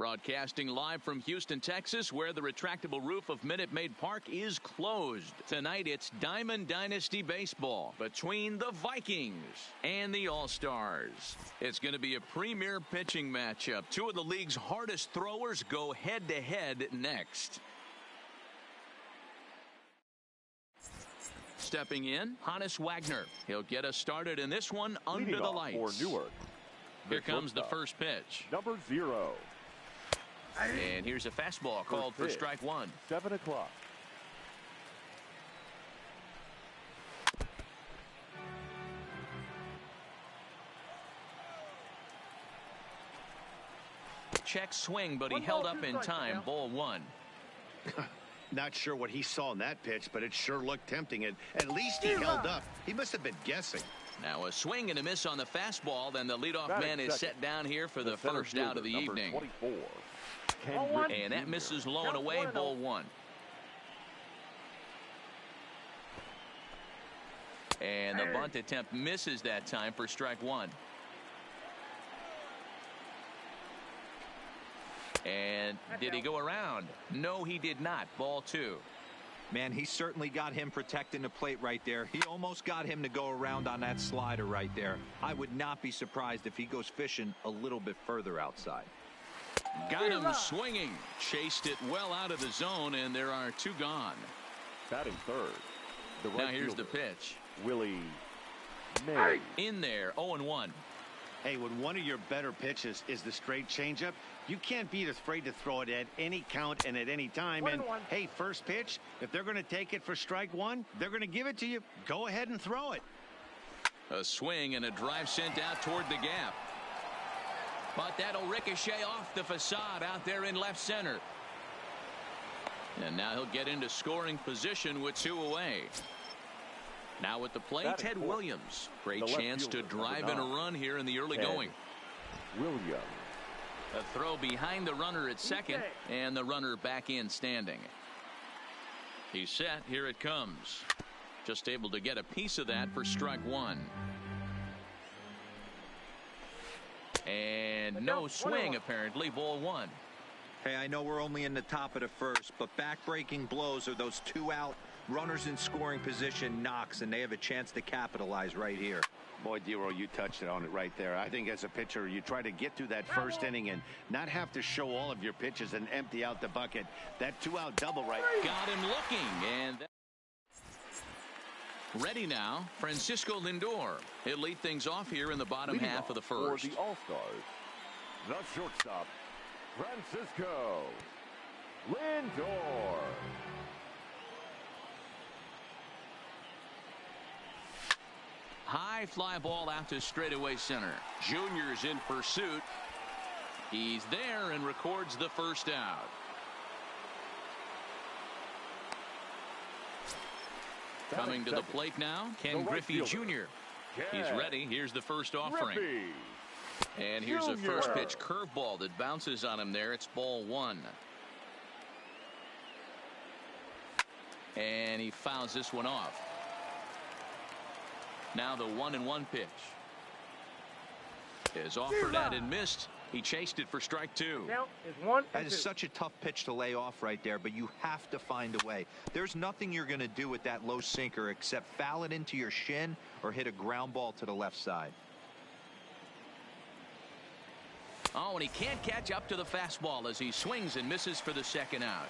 Broadcasting live from Houston, Texas, where the retractable roof of Minute Maid Park is closed. Tonight, it's Diamond Dynasty Baseball between the Vikings and the All-Stars. It's going to be a premier pitching matchup. Two of the league's hardest throwers go head-to-head next. Stepping in, Hannes Wagner. He'll get us started in this one under the lights. For Newark. Here comes the first pitch. Number 0. And here's a fastball called for strike one. 7 o'clock. Check swing, but he held up in time. Ball one. Not sure what he saw in that pitch, but it sure looked tempting. And at least he held up. He must have been guessing. Now a swing and a miss on the fastball. Then the leadoff man is set down here for the first out of the evening. 24. And that misses low and away. Ball one. And the bunt attempt misses that time for strike one. And did he go around? No, he did not. Ball two. Man, he certainly got him protecting the plate right there. He almost got him to go around on that slider right there. I would not be surprised if he goes fishing a little bit further outside. Got him swinging. Chased it well out of the zone, and there are two gone. Batting third. Now here's the pitch. Willie Mays. In there, 0-1. Hey, when one of your better pitches is the straight changeup, you can't be afraid to throw it at any count and at any time. And, hey, first pitch, if they're going to take it for strike one, they're going to give it to you. Go ahead and throw it. A swing and a drive sent out toward the gap. But that'll ricochet off the facade out there in left center. And now he'll get into scoring position with two away. Now at the plate, Ted Williams. Great chance to drive in a run here in the early going. Williams. A throw behind the runner at second, and the runner back in standing. He's set. Here it comes. Just able to get a piece of that for strike one. And no swing, apparently. Ball one. Hey, I know we're only in the top of the first, but back-breaking blows are those two out runners in scoring position knocks, and they have a chance to capitalize right here. Boy, Dero, you touched it on it right there. I think as a pitcher, you try to get through that first inning and not have to show all of your pitches and empty out the bucket. That two-out double right. Got him looking, and ready now, Francisco Lindor. He'll lead things off here in the bottom half of the first. For the All-Stars, the shortstop, Francisco Lindor. High fly ball out to straightaway center. Junior's in pursuit. He's there and records the first out. Coming to the plate now, Ken Griffey Jr. He's ready. Here's the first offering. And here's a first pitch curveball that bounces on him there. It's ball one. And he fouls this one off. Now the 1-1 pitch is offered at and missed. He chased it for strike two. That is such a tough pitch to lay off right there, but you have to find a way. There's nothing you're going to do with that low sinker except foul it into your shin or hit a ground ball to the left side. Oh, and he can't catch up to the fastball as he swings and misses for the second out.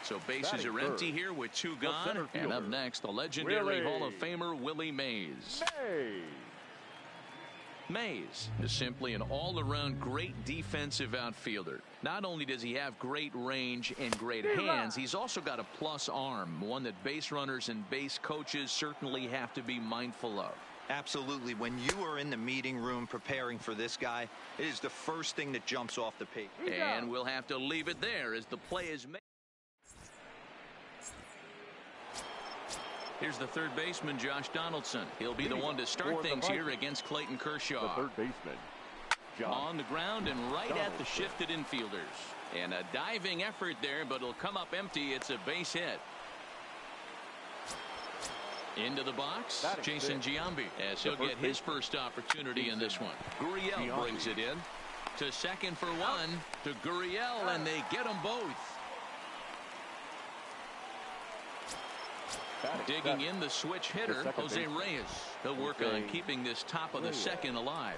So bases are empty here with two gone. And up next, the legendary Hall of Famer Willie Mays. Mays is simply an all-around great defensive outfielder. Not only does he have great range and great hands, he's also got a plus arm, one that base runners and base coaches certainly have to be mindful of. Absolutely. When you are in the meeting room preparing for this guy, it is the first thing that jumps off the page. And we'll have to leave it there as the play is made. Here's the third baseman, Josh Donaldson. He'll be the one to start things here against Clayton Kershaw. The third baseman, on the ground and right at the shifted infielders. And a diving effort there, but it'll come up empty. It's a base hit. Into the box, Jason Giambi, as he'll get his first opportunity in this one. Gurriel brings it in. To second for one, to Gurriel, and they get them both. Digging in the switch hitter, Jose Reyes. He'll work on keeping this top of the second alive.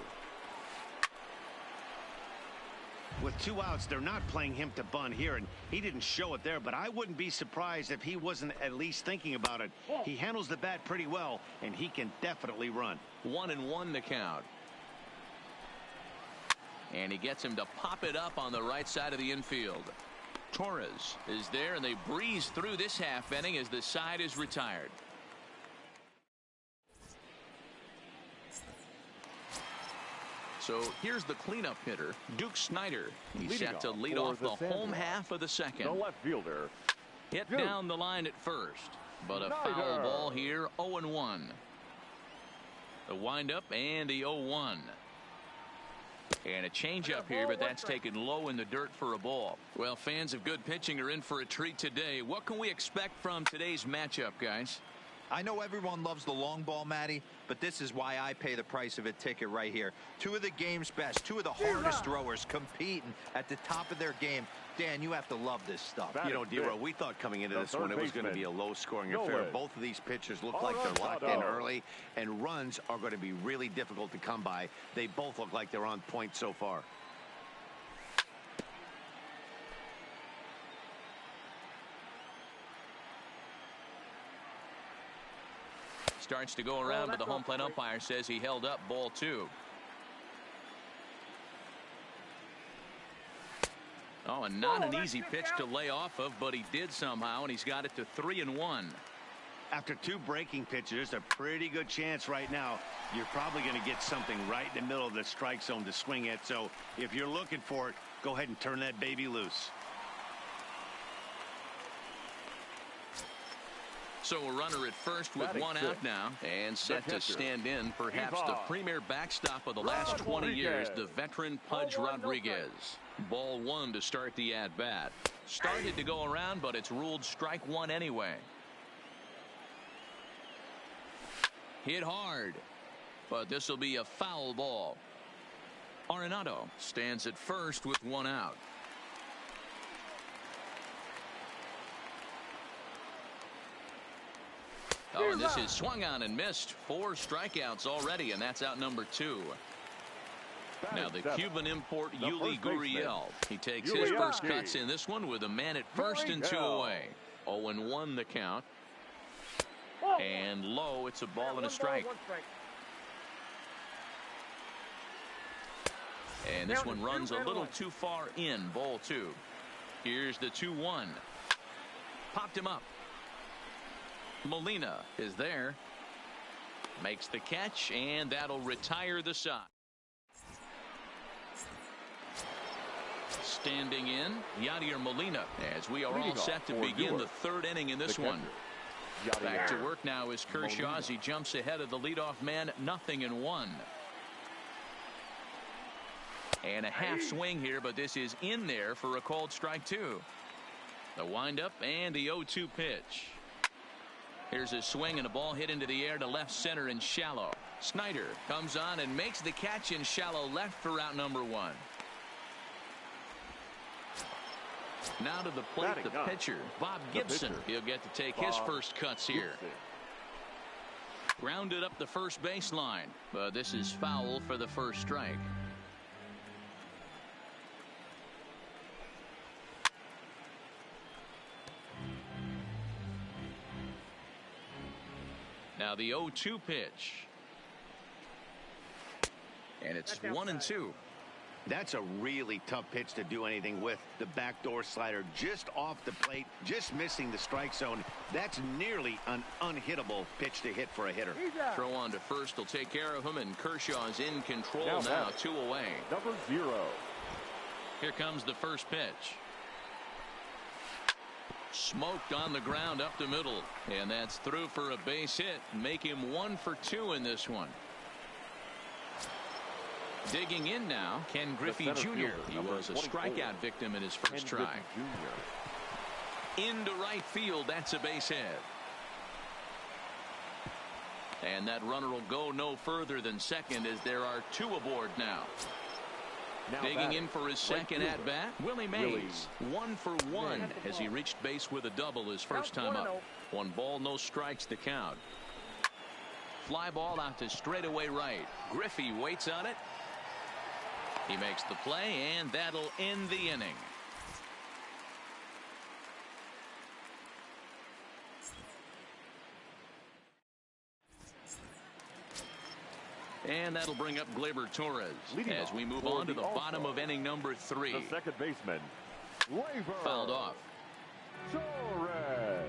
With 2 outs, they're not playing him to bunt here, and he didn't show it there, but I wouldn't be surprised if he wasn't at least thinking about it. He handles the bat pretty well, and he can definitely run. 1-1 the count. And he gets him to pop it up on the right side of the infield. Torres is there, and they breeze through this half inning as the side is retired. So here's the cleanup hitter, Duke Snider. He's set to lead off the home half of the second. The left fielder. Hit down the line at first, but a foul ball here, 0-1. The windup and the 0-1. And a changeup here, but that's taken low in the dirt for a ball. Well, fans of good pitching are in for a treat today. What can we expect from today's matchup, guys? I know everyone loves the long ball, Matty, but this is why I pay the price of a ticket right here. 2 of the game's best, 2 of the hardest throwers competing at the top of their game. Dan, you have to love this stuff. You know, D-Row, we thought coming into this one it was going to be a low-scoring affair. Both of these pitchers look like they're locked in early, and runs are going to be really difficult to come by. They both look like they're on point so far. Starts to go around, but the home plate umpire says he held up ball 2. Oh, and not an easy pitch to lay off of, but he did somehow, and he's got it to 3-1. After 2 breaking pitches, a pretty good chance right now. You're probably going to get something right in the middle of the strike zone to swing at. So if you're looking for it, go ahead and turn that baby loose. So a runner at first with 1 out now, and set to stand in perhaps the premier backstop of the last 20 years, the veteran Pudge Rodriguez. Ball 1 to start the at-bat. Started to go around, but it's ruled strike 1 anyway. Hit hard, but this will be a foul ball. Arenado stands at first with 1 out. Oh, and this is swung on and missed. 4 strikeouts already, and that's out number 2. Now the Cuban import Yuli Gurriel. He takes his first cuts in this one with a man at first and 2 away. 0-1 the count. And low, it's a ball and a strike. And this one runs a little too far in, ball 2. Here's the 2-1. Popped him up. Molina is there. Makes the catch, and that'll retire the side. Standing in, Yadier Molina, as we are all set to begin the 3rd inning in this one. Back to work now is Kershaw as he jumps ahead of the leadoff man, 0-1. And a half swing here, but this is in there for a called strike 2. The windup and the 0-2 pitch. Here's a swing and a ball hit into the air to left center and shallow. Snider comes on and makes the catch in shallow left for out number 1. Now to the plate, the pitcher, Bob Gibson. He'll get to take his first cuts here. Grounded up the first baseline, but this is foul for the first strike. Now the 0-2 pitch. And it's 1-2. That's a really tough pitch to do anything with. The backdoor slider just off the plate, just missing the strike zone. That's nearly an unhittable pitch to hit for a hitter. Throw on to first will take care of him, and Kershaw's in control now 2 away. Number 0. Here comes the first pitch. Smoked on the ground up the middle, and that's through for a base hit. Make him 1 for 2 in this one. Digging in now, Ken Griffey Jr. He was a strikeout victim in his first try. Into right field, that's a base hit. And that runner will go no further than second as there are 2 aboard now. Digging in for his second at-bat, Willie Mays. 1 for 1 as he reached base with a double his first time up. 1 ball, no strikes to count. Fly ball out to straightaway right. Griffey waits on it. He makes the play, and that'll end the inning. And that'll bring up Gleyber Torres as we move on to the bottom of inning number 3. The second baseman, Gleyber. Fouled off. Torres.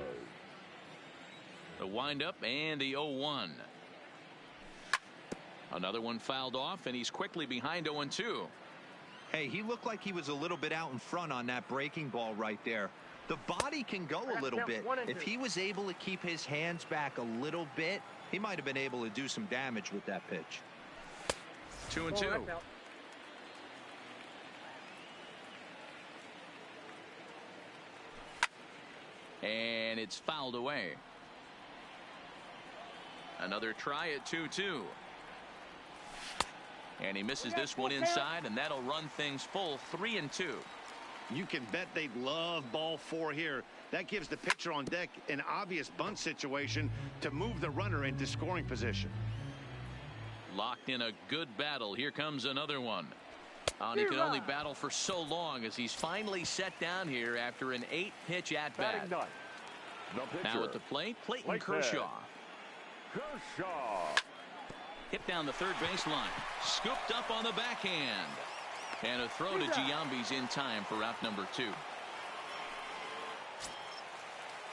The windup and the 0-1. Another one fouled off, and he's quickly behind 0-2. Hey, he looked like he was a little bit out in front on that breaking ball right there. The body can go a little bit. If he was able to keep his hands back a little bit, he might have been able to do some damage with that pitch. 2-2. And it's fouled away. Another try at 2-2. And he misses this one inside, and that'll run things full 3-2. You can bet they'd love ball 4 here. That gives the pitcher on deck an obvious bunt situation to move the runner into scoring position. Locked in a good battle. Here comes another one. And he can only battle for so long as he's finally set down here after an 8-pitch at-bat. Now at the plate, Clayton Kershaw. Hit down the third baseline. Scooped up on the backhand. And a throw to Giambi's in time for out number 2.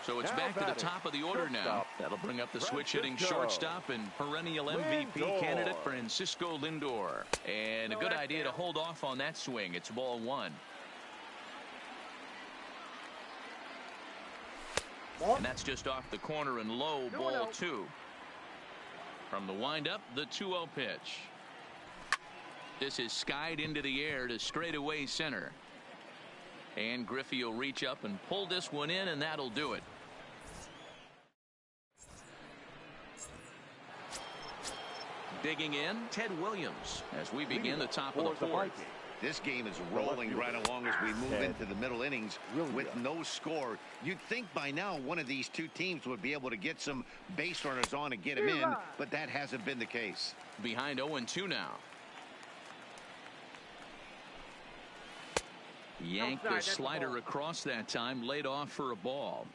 So it's back to the top of the order now. That'll bring up the switch-hitting shortstop and perennial MVP candidate Francisco Lindor. And a good idea to hold off on that swing. It's ball 1. And that's just off the corner and low, ball 2. From the windup, the 2-0 pitch. This is skied into the air to straightaway center. And Griffey will reach up and pull this one in, and that'll do it. Digging in, Ted Williams as we begin the top of the 4th. This game is rolling right along as we move into the middle innings with no score. You'd think by now one of these two teams would be able to get some base runners on and get him in, but that hasn't been the case. Behind 0-2 now. Yanked the slider across that time, laid off for a ball.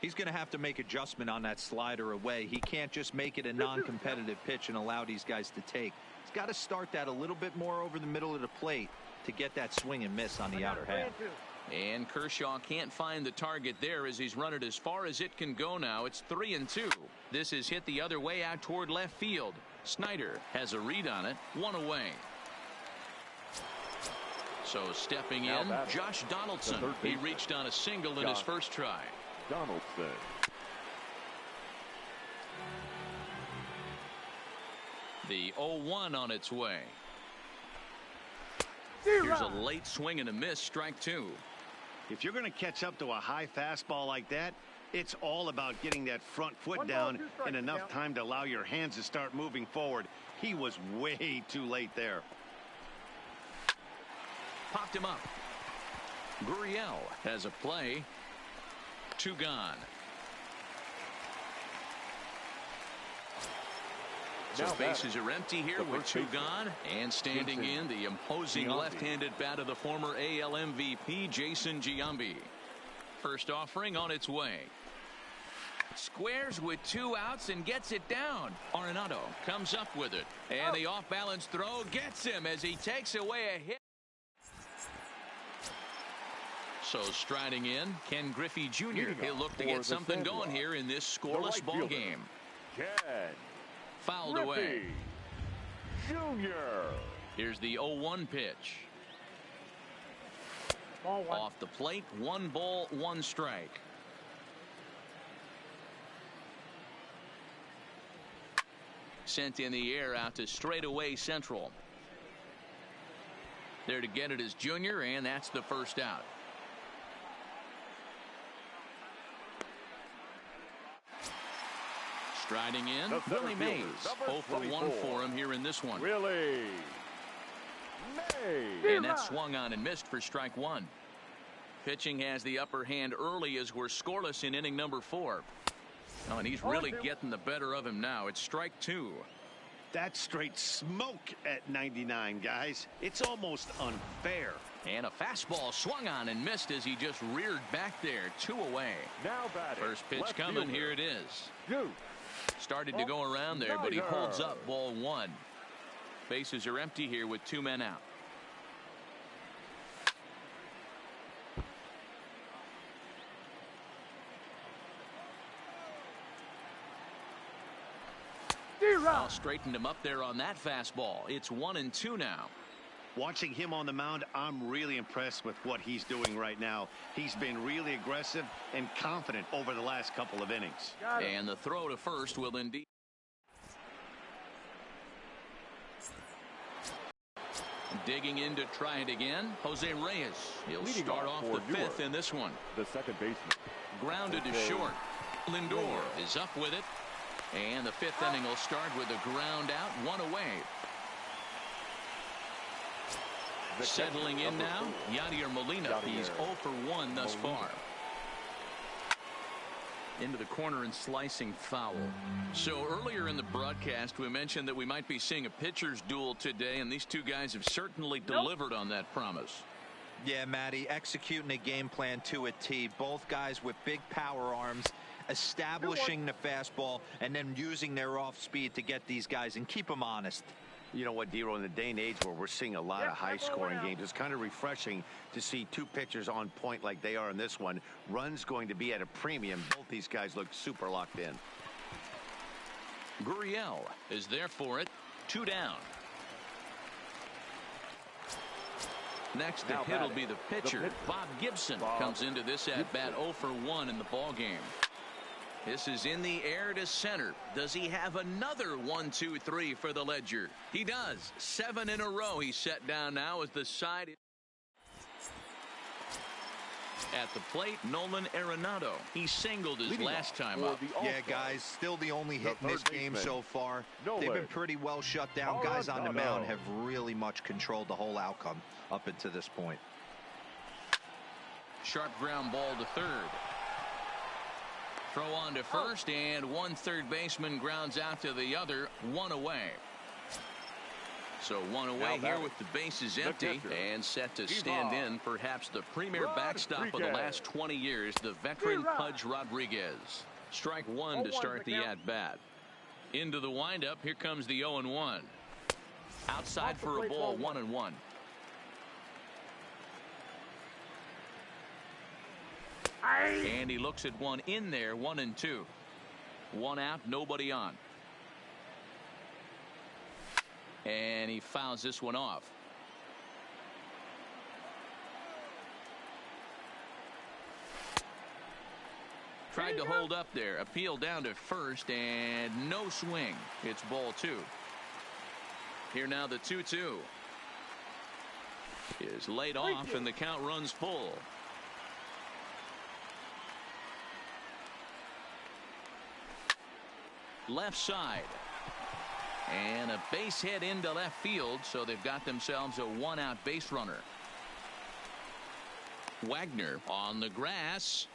He's going to have to make adjustment on that slider away. He can't just make it a non-competitive pitch and allow these guys to take. He's got to start that a little bit more over the middle of the plate to get that swing and miss on the outer half. And Kershaw can't find the target there as he's run it as far as it can go now. It's 3-2. This is hit the other way out toward left field. Snyder has a read on it. 1 away. So stepping in, Josh Donaldson. He reached on a single in his first try. Donaldson. The 0-1 on its way. Here's a late swing and a miss, strike 2. If you're going to catch up to a high fastball like that, it's all about getting that front foot down in enough time to allow your hands to start moving forward. He was way too late there. Popped him up. Gurriel has a play. 2 gone. So bases are empty here with 2 gone. And standing in, the imposing left-handed bat of the former AL MVP, Jason Giambi. First offering on its way. Squares with 2 outs and gets it down. Arenado comes up with it. And the off-balance throw gets him as he takes away a hit. So striding in, Ken Griffey Jr. He'll look to get something going here in this scoreless ball game. Fouled away. Jr. Here's the 0-1 pitch. Off the plate, 1 ball, 1 strike. Sent in the air out to straightaway central. There to get it is Jr., and that's the first out. Striding in, Willie Mays. 0 for 1 for him here in this one. Willie. And that swung on and missed for strike one. Pitching has the upper hand early as we're scoreless in inning number 4. Oh, and he's really getting the better of him now. It's strike 2. That's straight smoke at 99, guys. It's almost unfair. And a fastball swung on and missed as he just reared back there. 2 away. Now batting. First pitch Left coming. fielder. Here it is. Dude. Started to go around there, but he holds up. Ball 1. Bases are empty here with 2 men out. Well, straightened him up there on that fastball. It's 1-2 now. Watching him on the mound, I'm really impressed with what he's doing right now. He's been really aggressive and confident over the last couple of innings. And the throw to first will indeed. Digging in to try it again, Jose Reyes. He'll start off the 5th in this one. The second baseman. Grounded to short. Lindor is up with it. And the 5th inning will start with a ground out, 1 away. Settling in now, Yadier Molina. He's 0 for 1 thus far. Into the corner and slicing foul. So earlier in the broadcast, we mentioned that we might be seeing a pitcher's duel today, and these two guys have certainly delivered on that promise. Yeah, Matty, executing a game plan to a T. Both guys with big power arms, establishing the fastball, and then using their off speed to get these guys and keep them honest. You know what, Dero, in the day and age where we're seeing a lot of high-scoring games, it's kind of refreshing to see two pitchers on point like they are in this one. Runs going to be at a premium. Both these guys look super locked in. Gurriel is there for it. 2 down. Next to hit will be the pitcher. Bob Gibson comes into this at-bat 0 for 1 in the ballgame. This is in the air to center. Does he have another 1, 2, 3 for the ledger? He does. 7 in a row. He's set down now as the side. At the plate, Nolan Arenado. He singled his last time up. Yeah, guys, still the only hit in this game so far. They've been pretty well shut down. Guys on the mound have really much controlled the whole outcome up until this point. Sharp ground ball to third. Throw on to first, and one third baseman grounds out to the other. 1 away. So 1 away here with the bases empty and set to stand in perhaps the premier backstop of the last 20 years, the veteran Pudge Rodriguez. Strike 1 to start the at-bat. Into the windup, here comes the 0-1. Outside for a ball, 1-1. And he looks at one in there, 1-2. 1 out, nobody on. And he fouls this one off. Tried to hold up there. Appeal down to first and no swing. It's ball 2. Here now the 2-2. Is laid off and the count runs full. Left side. And a base hit into left field, so they've got themselves a 1-out base runner. Wagner on the grass.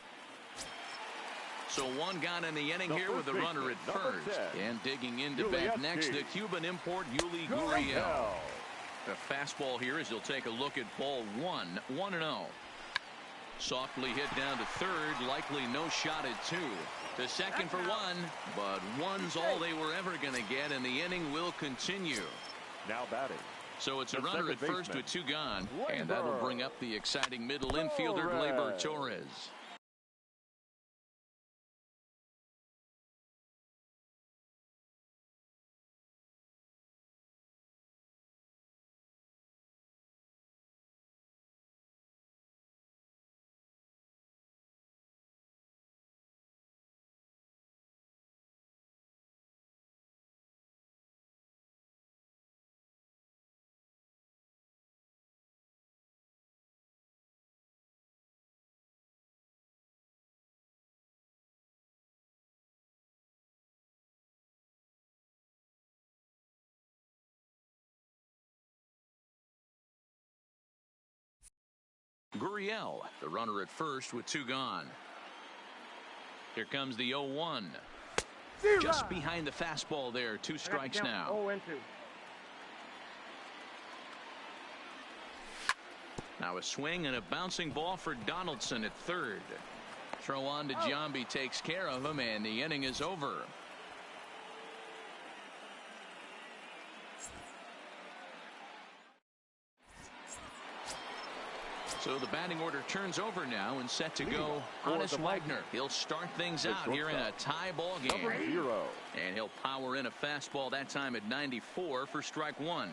So 1 gone in the inning here with a runner at first. And digging into bat next, the Cuban import Yuli Gurriel. A fastball here as he'll take a look at ball 1. 1-0. Softly hit down to third, likely no shot at 2. To second for 1, but 1's all they were ever going to get, and the inning will continue. Now batting. So it's a runner at first with 2 gone, and that'll bring up the exciting middle infielder, Gleyber Torres. Gurriel, the runner at first with 2 gone. Here comes the 0-1. Just behind the fastball there. 2 strikes now. 0-2. Now a swing and a bouncing ball for Donaldson at third. Throw on to Giambi takes care of him, and the inning is over. So the batting order turns over now and set to go. Honest Wagner. He'll start things out here in a tie ball game. And he'll power in a fastball that time at 94 for strike 1.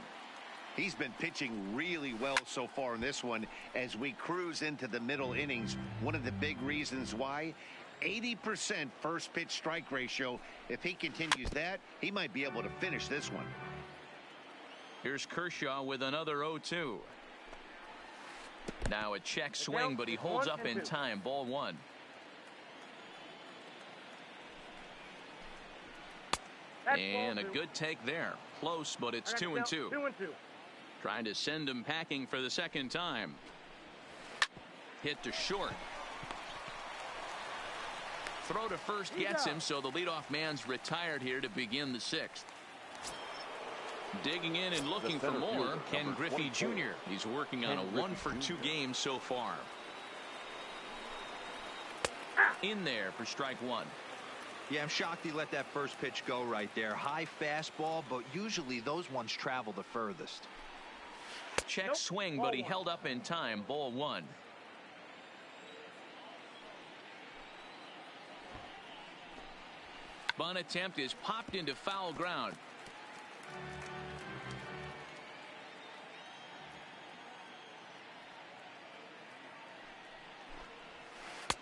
He's been pitching really well so far in this one as we cruise into the middle innings. One of the big reasons why, 80% first pitch strike ratio. If he continues that, he might be able to finish this one. Here's Kershaw with another 0-2. Now a check swing, but he holds up in time. Ball 1. And a good take there. Close, but it's 2-2. Trying to send him packing for the second time. Hit to short. Throw to first gets him, so the leadoff man's retired here to begin the 6th. Digging in and looking for more, Ken Griffey Jr. He's working on a 1-for-2 game so far. In there for strike 1. Yeah, I'm shocked he let that first pitch go right there. High fastball, but usually those ones travel the furthest. Check swing, but he held up in time. Ball 1. Bunt attempt is popped into foul ground.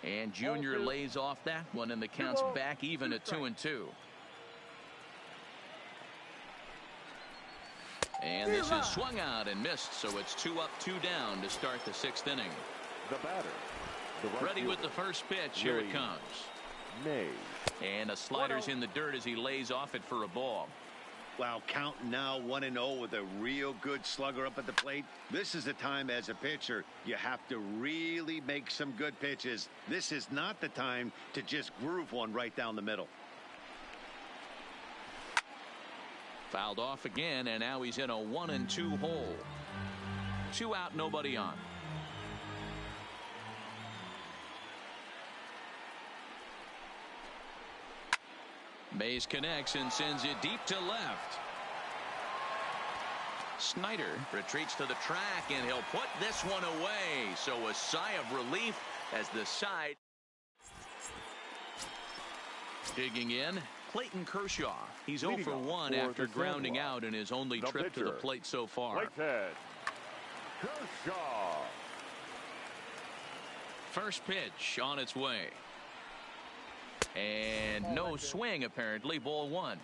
And Junior lays off that one, and the count's back even at 2-2. And this is swung out and missed, so it's 2 up, 2 down to start the 6th inning. The batter. Ready with the first pitch. Here it comes. And a slider's in the dirt as he lays off it for a ball. Wow, count now 1-0 with a real good slugger up at the plate. This is the time as a pitcher you have to really make some good pitches. This is not the time to just groove one right down the middle. Fouled off again, and now he's in a 1-2 hole. 2 out, nobody on. Mays connects and sends it deep to left. Snyder retreats to the track, and he'll put this one away. So a sigh of relief as the side. Digging in, Clayton Kershaw. He's 0 for 1 after grounding out in his only trip to the plate so far. Kershaw. First pitch on its way. And no swing, apparently. Ball 1.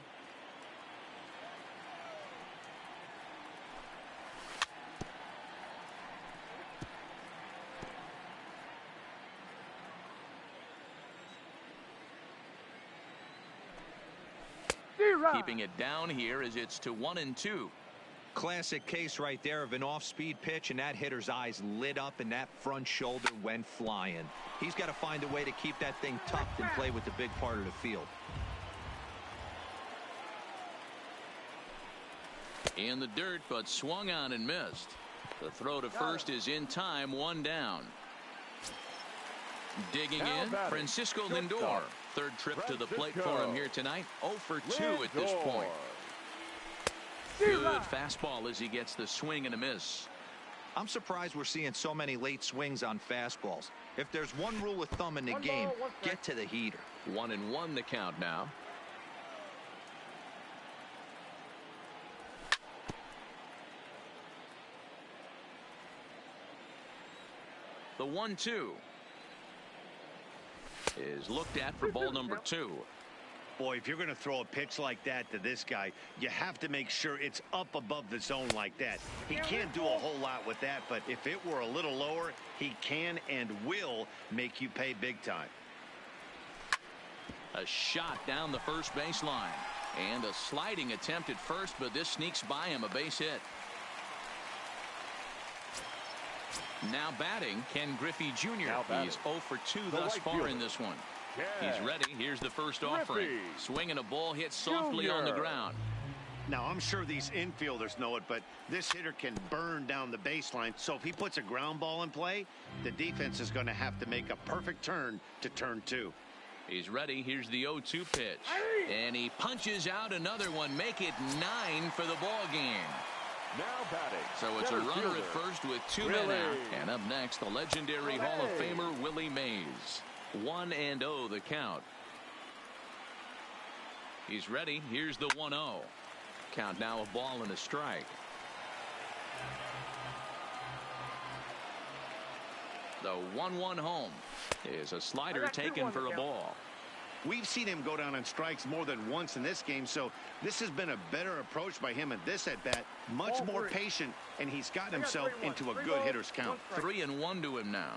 Keeping it down here as it's to 1-2. Classic case right there of an off-speed pitch, and that hitter's eyes lit up and that front shoulder went flying. He's got to find a way to keep that thing tucked and play with the big part of the field. In the dirt, but swung on and missed. The throw to first is in time. 1 down. Digging in, Francisco Lindor. Third trip to the plate for him here tonight. 0 for 2 at this point. Good fastball as he gets the swing and a miss. I'm surprised we're seeing so many late swings on fastballs. If there's one rule of thumb in the game, get to the heater. 1-1 the count now. The 1-2 is looked at for ball number 2. Boy, if you're going to throw a pitch like that to this guy, you have to make sure it's up above the zone like that. He can't do a whole lot with that, but if it were a little lower, he can and will make you pay big time. A shot down the first baseline. And a sliding attempt at first, but this sneaks by him, a base hit. Now batting, Ken Griffey Jr. Now batting. He's 0 for 2 The thus right far fielder. in this one. Ken He's ready. Here's the first offering. Griffey Swinging a ball hit softly on the Jr. ground. Now, I'm sure these infielders know it, but this hitter can burn down the baseline. So if he puts a ground ball in play, the defense is going to have to make a perfect turn to turn 2. He's ready. Here's the 0-2 pitch. And he punches out another one. Make it 9 for the ball game. now batting. So it's a Center runner fielder. at first with 2 men Willie. out. And up next, the legendary Hall of Famer Willie Mays. 1-0 the count. He's ready. Here's the 1-0. Count now, a ball and a strike. The 1-1 home is a slider taken for a ball. We've seen him go down on strikes more than once in this game, so this has been a better approach by him at this at-bat. Much more patient, and he's gotten himself into a good hitter's count. 3-1 to him now.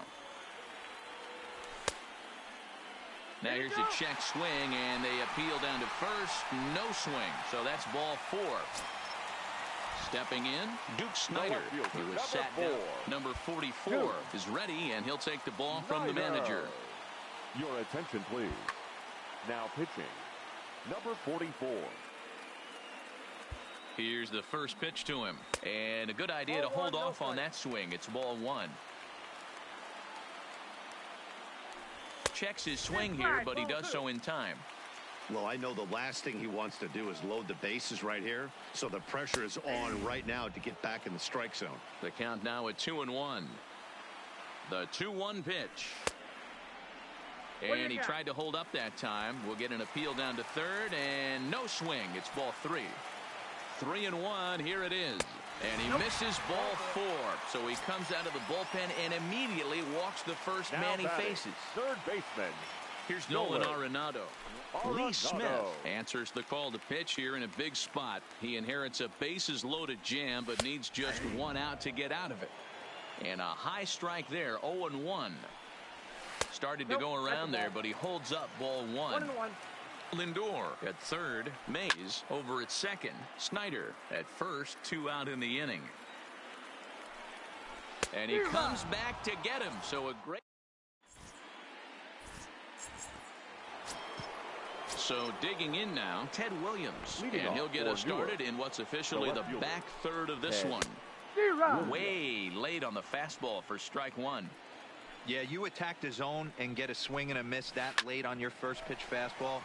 Now here's a check swing, and they appeal down to first. No swing, so that's ball 4. Stepping in, Duke Snyder. He was sat down. Number 44 is ready, and he'll take the ball from the manager. Your attention, please. Now pitching, number 44. Here's the first pitch to him, and a good idea to hold off on that swing. It's ball 1. Checks his swing here, but he does so in time. Well, I know the last thing he wants to do is load the bases right here, so the pressure is on right now to get back in the strike zone. The count now at 2-1. The 2-1 pitch. And he tried to hold up that time. We'll get an appeal down to third, and no swing. It's ball 3. 3-1. Here it is. And he misses ball 4. So he comes out of the bullpen and immediately walks the first Now man he batting, faces. third baseman. Here's Nolan Arenado. Lee Arenado. Smith answers the call to pitch here in a big spot. He inherits a bases-loaded jam, but needs just 1 out to get out of it. And a high strike there, 0-1. Started to go around there, but he holds up ball 1. Lindor at third. Mays over at second. Snyder at first. 2 out in the inning. And he comes back to get him. So a great. So digging in now, Ted Williams. Leading And he'll off get for us started New York, in what's officially the the left fielder, back third of this Ted one. Way late on the fastball for strike 1. Yeah, you attack the zone and get a swing and a miss that late on your first pitch fastball.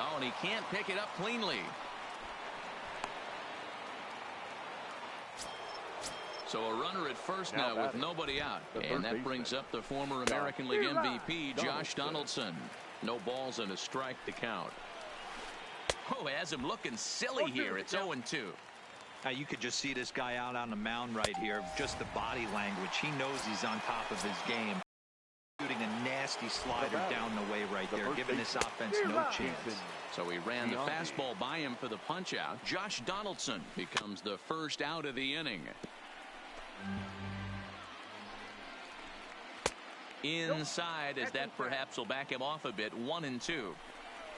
Oh, and he can't pick it up cleanly. So a runner at first now with batting, nobody out. the And third that brings baseman, up the former American League MVP, Josh Donaldson. Donaldson. No balls and a strike to count. Oh, has him looking silly here. It's 0-2. Now you could just see this guy out on the mound right here. Just the body language. He knows he's on top of his game. Shooting a nasty slider down the way right there, giving this offense no chance. So he ran the fastball by him for the punch out. Josh Donaldson becomes the first out of the inning. Inside, as that perhaps will back him off a bit. 1-2.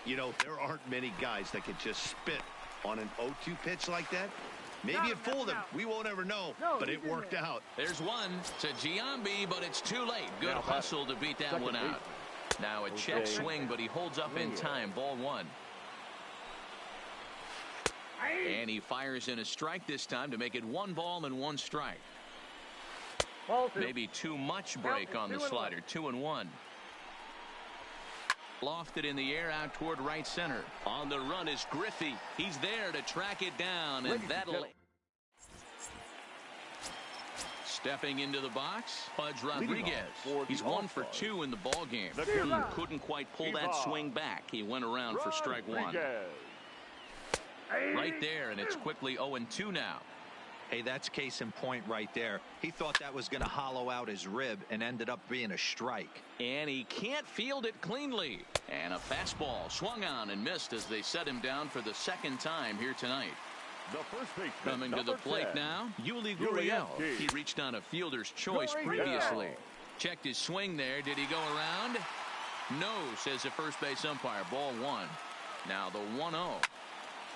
You know, there aren't many guys that can just spit on an 0-2 pitch like that. Maybe it fooled him. We won't ever know, but it worked out. There's one to Giambi, but it's too late. Good Now hustle to beat that second one out. Now a check Jose swing, but he holds up in time. Ball 1. And he fires in a strike this time to make it 1 ball and 1 strike. Maybe too much break on the slider. 2-1. Lofted in the air out toward right center. On the run is Griffey. He's there to track it down, and that'll. Stepping into the box, Pudge Rodriguez. He's 1 for 2 in the ball game. Couldn't quite pull that swing back. He went around for strike 1. Right there, and it's quickly 0-2 now. Hey, that's case in point right there. He thought that was going to hollow out his rib and ended up being a strike. And he can't field it cleanly. And a fastball swung on and missed as they set him down for the second time here tonight. The first baseman, Coming to the plate now, Yuli Gurriel. He reached on a fielder's choice previously. Checked his swing there. Did he go around? No, says the first base umpire. Ball 1. Now the 1-0.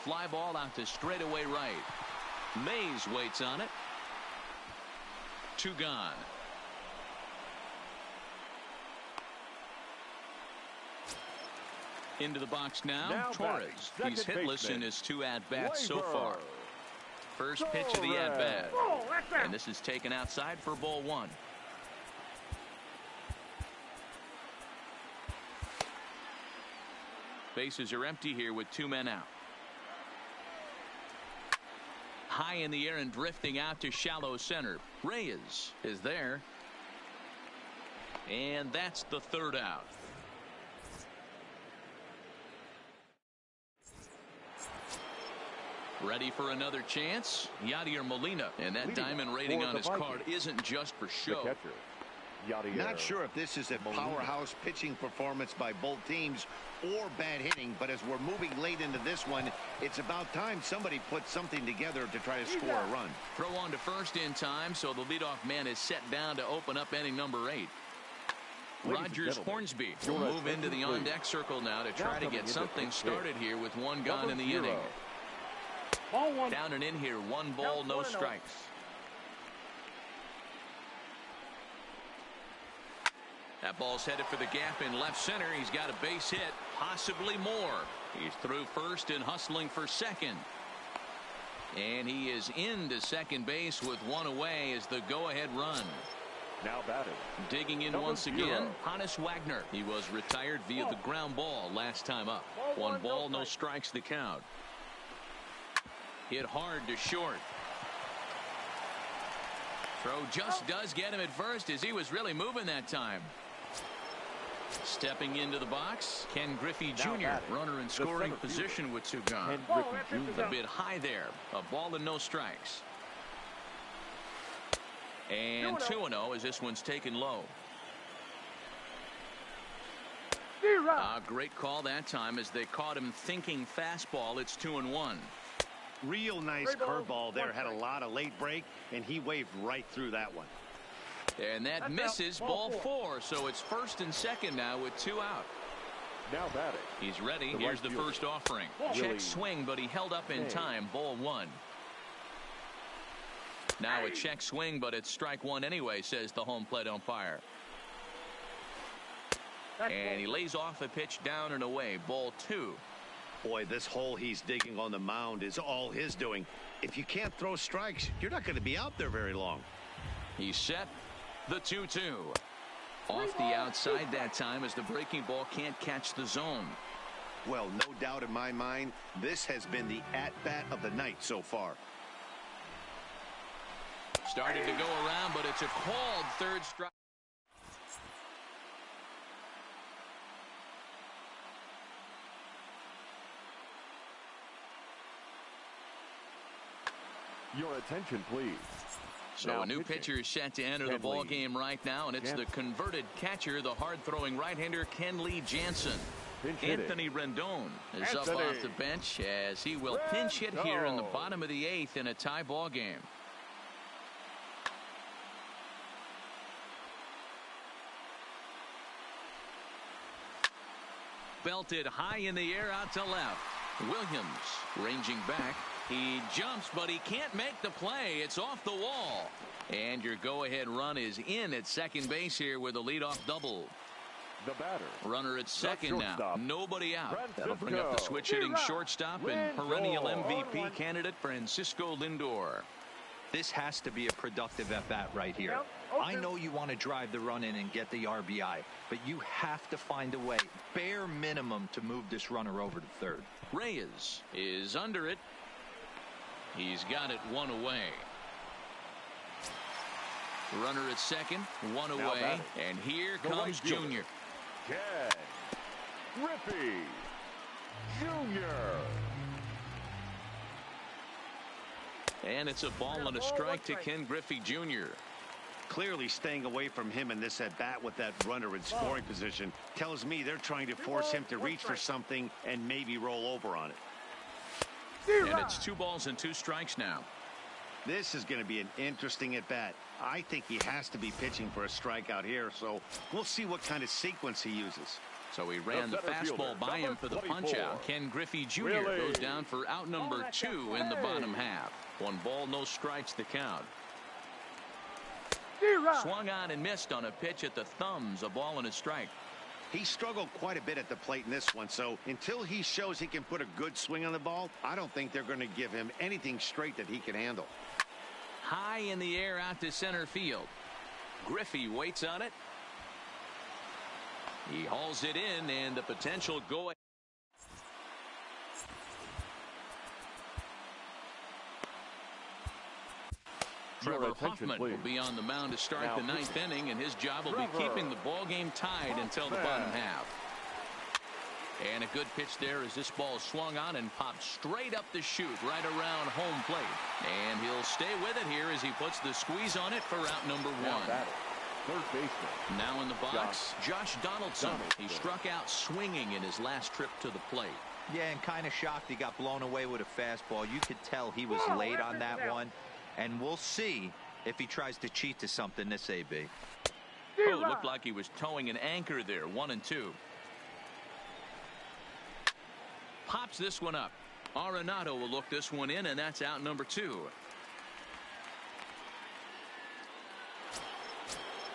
Fly ball out to straightaway right. Mays waits on it. 2 gone. Into the box now batting, Torres. second He's hitless baseman, in his 2 at-bats so Labor. far. First pitch of the Torres. at-bat. And this is taken outside for ball 1. Bases are empty here with 2 men out. High in the air and drifting out to shallow center. Reyes is there. And that's the 3rd out. Ready for another chance? Yadier Molina. And that diamond rating on his card isn't just for show. Not sure if this is a powerhouse pitching performance by both teams or bad hitting, but as we're moving late into this one, it's about time somebody put something together to try to score a run. Throw on to first in time, so the leadoff man is set down to open up inning number 8. Rogers Hornsby will move into the on-deck circle now to try to get something started here with 1 gone in the inning. Down and in here, 1 ball, no strikes. That ball's headed for the gap in left center. He's got a base hit, possibly more. He's through first and hustling for second. And he is into second base with 1 away as the go-ahead run. Now batting. Digging in once again, Hannes Wagner. He was retired via the ground ball last time up. 1 ball, no strikes the count. Hit hard to short. Throw just does get him at first as he was really moving that time. Stepping into the box, Ken Griffey Jr. Runner in scoring position with 2 gone. A bit high there. A ball and no strikes. And 2-0 as this one's taken low. A great call that time as they caught him thinking fastball. It's 2-1. Real nice curveball there. Had a lot of late break, and he waved right through that one. And that misses ball 4. So it's first and second now with 2 out. Now batting. He's ready. Here's the first offering. Check swing, but he held up in time. Ball 1. Now a check swing, but it's strike 1 anyway, says the home plate umpire. And he lays off a pitch down and away. Ball 2. Boy, this hole he's digging on the mound is all his doing. If you can't throw strikes, you're not going to be out there very long. He's set. The 2-2. Off the outside that time as the breaking ball can't catch the zone. Well, no doubt in my mind, this has been the at-bat of the night so far. Started to go around, but it's a called 3rd strike. Your attention, please. So now a new pitching. pitcher is set to enter the ball game right now, and it's the converted catcher, the hard-throwing right-hander Kenley Jansen. Anthony Rendon is up off the bench as he will pinch hit here in the bottom of the 8th in a tie ball game. Belted high in the air out to left. Williams ranging back. He jumps, but he can't make the play. It's off the wall. And your go-ahead run is in at second base here with a leadoff double. The batter. Runner at second now. Nobody out. That'll bring up the switch-hitting shortstop and perennial MVP candidate Francisco Lindor. This has to be a productive at-bat right here. I know you want to drive the run in and get the RBI, but you have to find a way, bare minimum, to move this runner over to third. Reyes is under it. He's got it 1 away. Runner at second, 1 away, and here comes Junior. Ken Griffey Jr. And it's a ball and a strike to Ken Griffey Jr. Clearly staying away from him in this at-bat with that runner in scoring position tells me they're trying to force him to reach for something and maybe roll over on it. And it's 2 balls and 2 strikes now. This is going to be an interesting at-bat. I think he has to be pitching for a strikeout here, so we'll see what kind of sequence he uses. So he ran the fastball by him for the punch-out. Ken Griffey Jr. goes down for out number 2 in the bottom half. 1 ball, no strikes the count. Swung on and missed on a pitch at the thumbs, a ball and a strike. He struggled quite a bit at the plate in this one, so until he shows he can put a good swing on the ball, I don't think they're going to give him anything straight that he can handle. High in the air out to center field. Griffey waits on it. He hauls it in, and the potential go. Trevor Hoffman will be on the mound to start the ninth inning, and his job will be keeping the ball game tied until the bottom half. And a good pitch there as this ball swung on and popped straight up the chute right around home plate. And he'll stay with it here as he puts the squeeze on it for out number one. Third baseman. Now in the box, Josh Donaldson. He struck out swinging in his last trip to the plate. Yeah, and kind of shocked he got blown away with a fastball. You could tell he was late on that one. And we'll see if he tries to cheat to something this AB. Oh, it looked like he was towing an anchor there. 1-2. Pops this one up. Arenado will look this one in, and that's out number 2.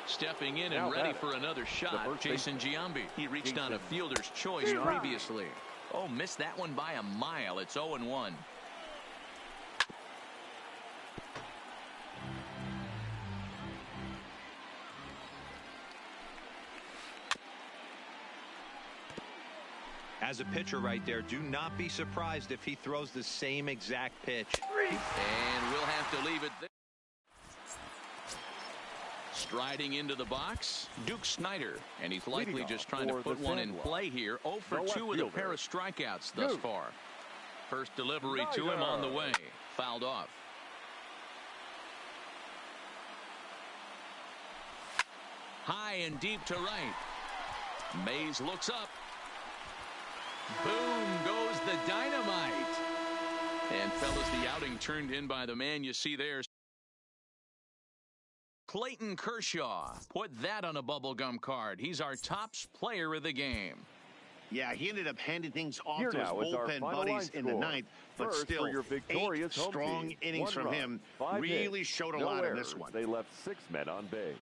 Stepping in and ready for another shot, Jason Giambi. He reached on a fielder's choice previously. Oh, missed that one by a mile. It's 0-1. As a pitcher right there, do not be surprised if he throws the same exact pitch. And we'll have to leave it there. Striding into the box, Duke Snider, and he's likely just trying to put one in play here. 0 for 2 with a pair of strikeouts thus far. First delivery to him on the way. Fouled off. High and deep to right. Mays looks up. Boom goes the dynamite. And fellas, the outing turned in by the man you see there. Clayton Kershaw. Put that on a bubblegum card. He's our top player of the game. Yeah, he ended up handing things off to his bullpen buddies in the ninth, but still, 8 strong innings from him really showed a lot in this one. They left 6 men on base.